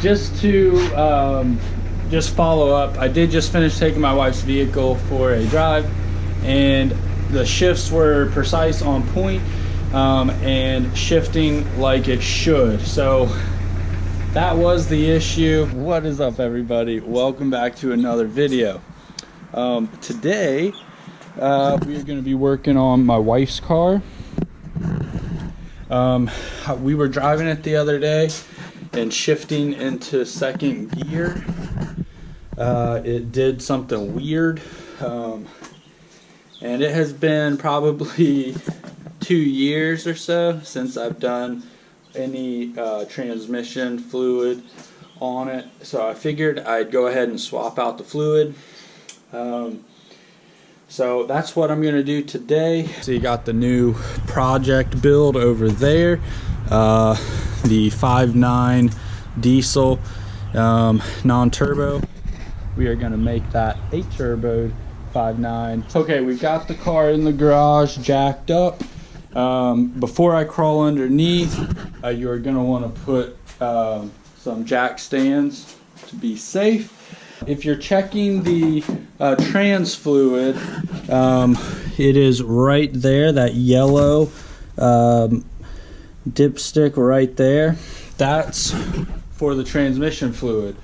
just to just follow up, I did just finish taking my wife's vehicle for a drive, and the shifts were precise, on point, and shifting like it should. So that was the issue. What is up, everybody? Welcome back to another video. Today we are going to be working on my wife's car. We were driving it the other day and shifting into second gear. It did something weird, and it has been probably 2 years or so since I've done any transmission fluid on it, so I figured I'd go ahead and swap out the fluid. So that's what I'm going to do today. So you got the new project build over there, the 5.9 diesel non-turbo. We are going to make that a turbo 5.9. Okay, we've got the car in the garage jacked up. Before I crawl underneath, you're going to want to put some jack stands to be safe. If you're checking the trans fluid, it is right there, that yellow dipstick right there. That's for the transmission fluid.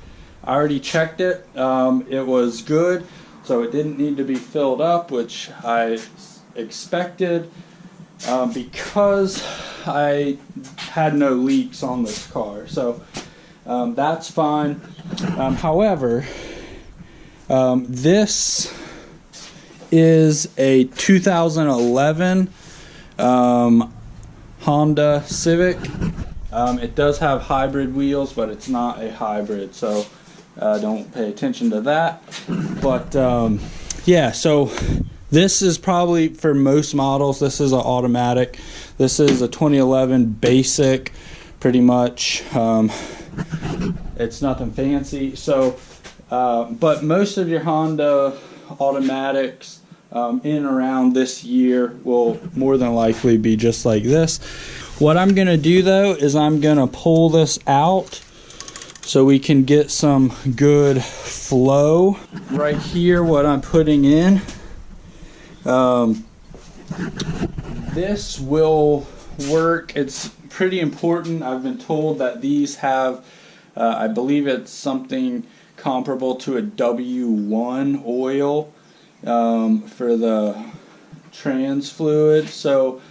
I already checked it. It was good, so it didn't need to be filled up, which I expected, because I had no leaks on this car. So that's fine. However, this is a 2011 Honda Civic. It does have hybrid wheels, but it's not a hybrid, so don't pay attention to that. But yeah, so this is probably, for most models, this is an automatic. This is a 2011 basic, pretty much. It's nothing fancy. So but most of your Honda automatics in and around this year will more than likely be just like this. What I'm going to do, though, is I'm going to pull this out so we can get some good flow. Right here, what I'm putting in, this will work. It's pretty important. I've been told that these have, I believe it's something comparable to a W1 oil for the trans fluid. So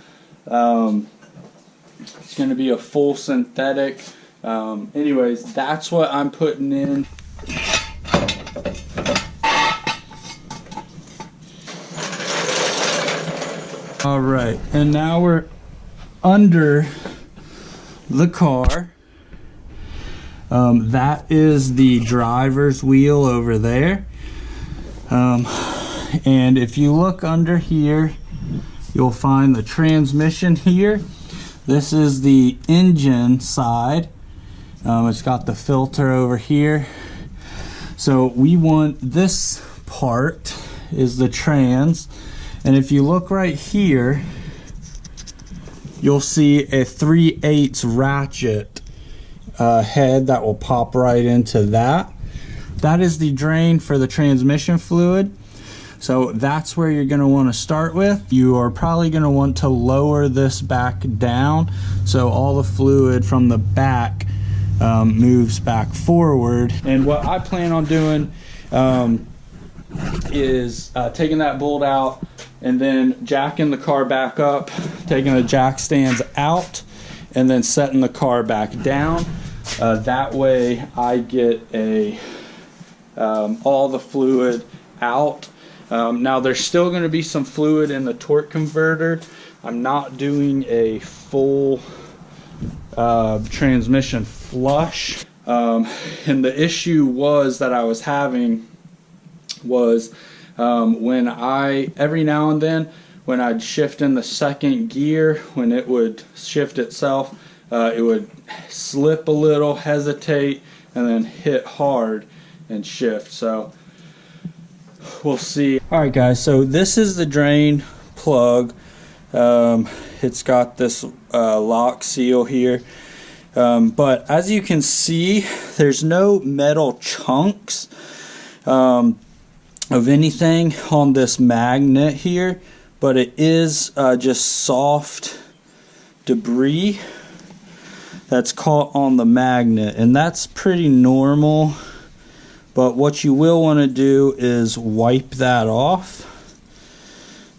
it's going to be a full synthetic. Anyways, that's what I'm putting in. All right, and now we're under the car. That is the driver's wheel over there. And if you look under here, you'll find the transmission here. This is the engine side. It's got the filter over here. So we want this part is the trans. And if you look right here, you'll see a 3/8 ratchet head that will pop right into that. That is the drain for the transmission fluid. So that's where you're going to want to start with. You are probably going to want to lower this back down so all the fluid from the back moves back forward. And what I plan on doing is taking that bolt out and then jacking the car back up, taking the jack stands out, and then setting the car back down. That way I get all the fluid out. Now there's still going to be some fluid in the torque converter. I'm not doing a full transmission flush. And the issue was that I was having was when every now and then when I'd shift in the second gear, when it would shift itself, it would slip a little, hesitate, and then hit hard and shift. So we'll see. Alright guys, so this is the drain plug. It's got this lock seal here, But as you can see, there's no metal chunks of anything on this magnet here, but it is just soft debris that's caught on the magnet, and that's pretty normal. But what you will want to do is wipe that off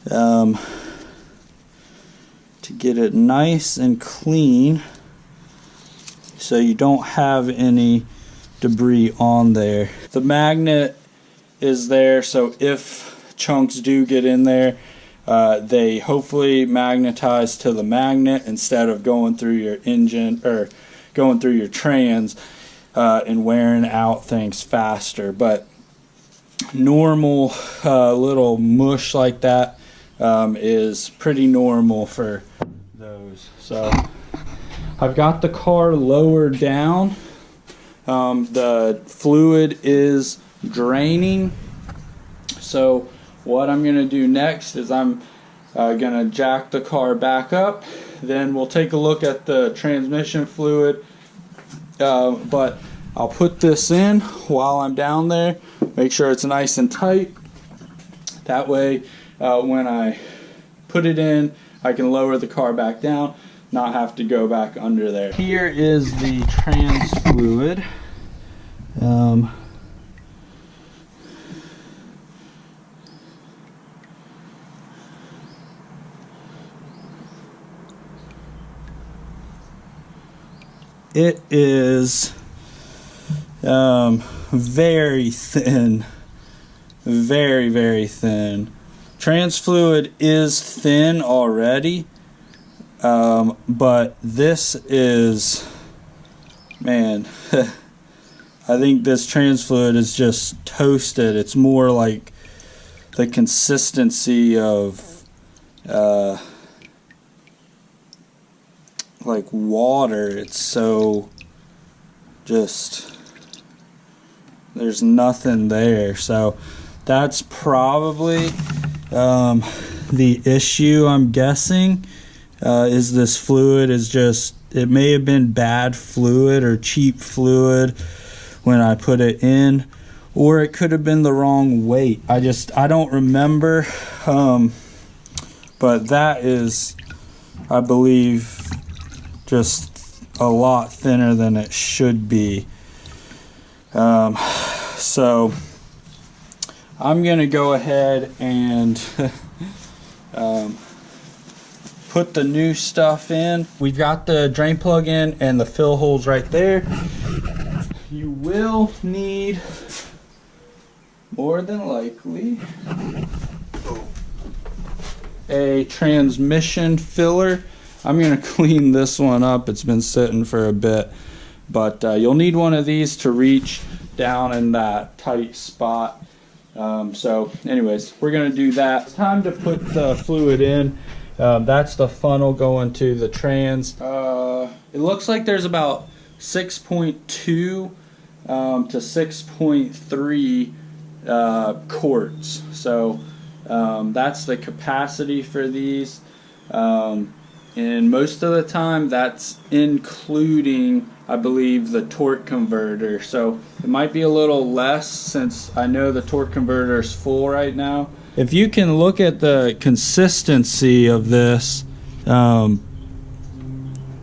to get it nice and clean, so you don't have any debris on there. The magnet is there, so if chunks do get in there, they hopefully magnetize to the magnet instead of going through your engine or going through your trans and wearing out things faster. But normal little mush like that is pretty normal for those. So I've got the car lowered down. The fluid is draining. So what I'm going to do next is I'm going to jack the car back up. Then we'll take a look at the transmission fluid. But I'll put this in while I'm down there. Make sure it's nice and tight. That way when I put it in, I can lower the car back down, not have to go back under there. Here is the trans fluid. It is very thin, very thin. Trans fluid is thin already, but this is, man, I think this trans fluid is just toasted. It's more like the consistency of like water. It's so just, there's nothing there. So that's probably the issue, I'm guessing, is this fluid is just, it may have been bad fluid or cheap fluid when I put it in, or it could have been the wrong weight. I don't remember, but that is, I believe, just a lot thinner than it should be. So I'm gonna go ahead and put the new stuff in. We've got the drain plug in and the fill holes right there. You will need, more than likely, a transmission filler. I'm going to clean this one up. It's been sitting for a bit, but you'll need one of these to reach down in that tight spot. So anyways, we're going to do that. It's time to put the fluid in. That's the funnel going to the trans. It looks like there's about 6.2 to 6.3 quarts. So that's the capacity for these. And most of the time that's including, I believe, the torque converter. So it might be a little less since I know the torque converter is full right now. If you can look at the consistency of this,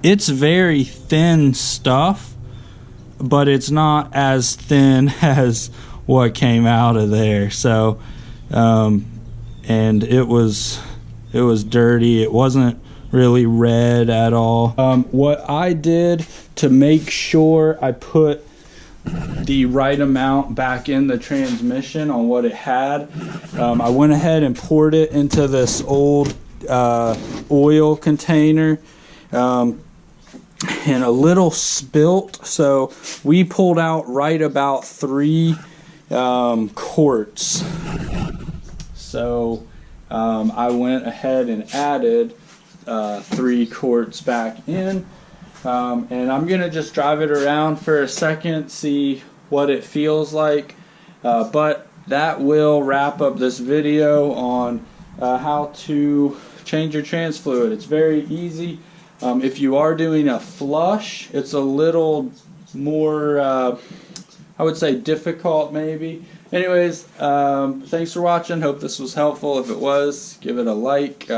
it's very thin stuff, but it's not as thin as what came out of there. So and it was dirty. It wasn't really red at all. What I did to make sure I put the right amount back in the transmission on what it had, I went ahead and poured it into this old oil container, and a little spilt, so we pulled out right about 3 quarts. So I went ahead and added 3 quarts back in, and I'm gonna just drive it around for a second, see what it feels like, but that will wrap up this video on how to change your trans fluid. It's very easy. If you are doing a flush, it's a little more, I would say, difficult maybe. Anyways, thanks for watching. Hope this was helpful. If it was, give it a like.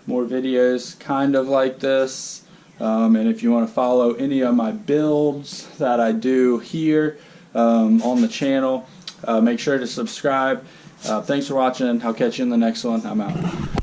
More videos kind of like this. And if you want to follow any of my builds that I do here on the channel, make sure to subscribe. Thanks for watching. I'll catch you in the next one. I'm out.